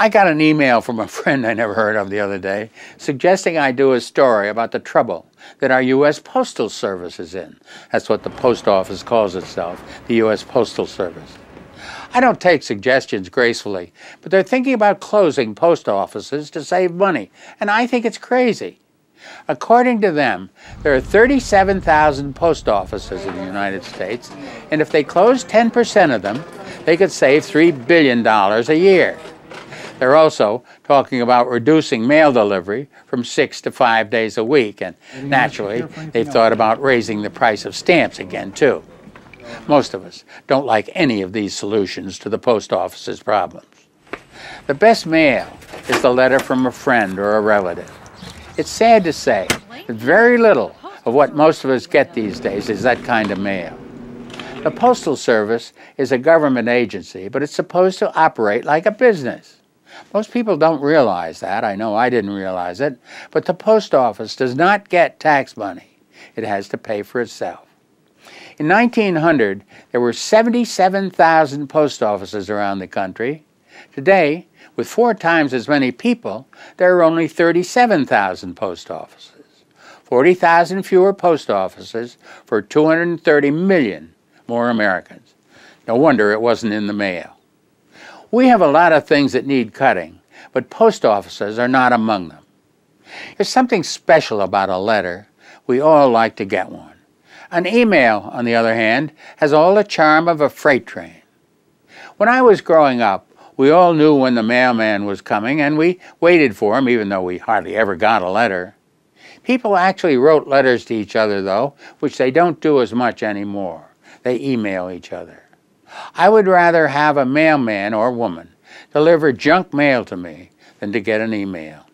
I got an email from a friend I never heard of the other day suggesting I do a story about the trouble that our U.S. Postal Service is in. That's what the post office calls itself, the U.S. Postal Service. I don't take suggestions gracefully, but they're thinking about closing post offices to save money, and I think it's crazy. According to them, there are 37,000 post offices in the United States, and if they closed 10% of them, they could save $3 billion a year. They're also talking about reducing mail delivery from 6 to 5 days a week, and naturally, they've thought about raising the price of stamps again, too. Most of us don't like any of these solutions to the post office's problems. The best mail is the letter from a friend or a relative. It's sad to say that very little of what most of us get these days is that kind of mail. The Postal Service is a government agency, but it's supposed to operate like a business. Most people don't realize that. I know I didn't realize it. But the post office does not get tax money. It has to pay for itself. In 1900, there were 77,000 post offices around the country. Today, with 4 times as many people, there are only 37,000 post offices. 40,000 fewer post offices for 230 million more Americans. No wonder it wasn't in the mail. We have a lot of things that need cutting, but post offices are not among them. There's something special about a letter. We all like to get one. An email, on the other hand, has all the charm of a freight train. When I was growing up, we all knew when the mailman was coming, and we waited for him, even though we hardly ever got a letter. People actually wrote letters to each other, though, which they don't do as much anymore. They email each other. I would rather have a mailman or woman deliver junk mail to me than to get an email.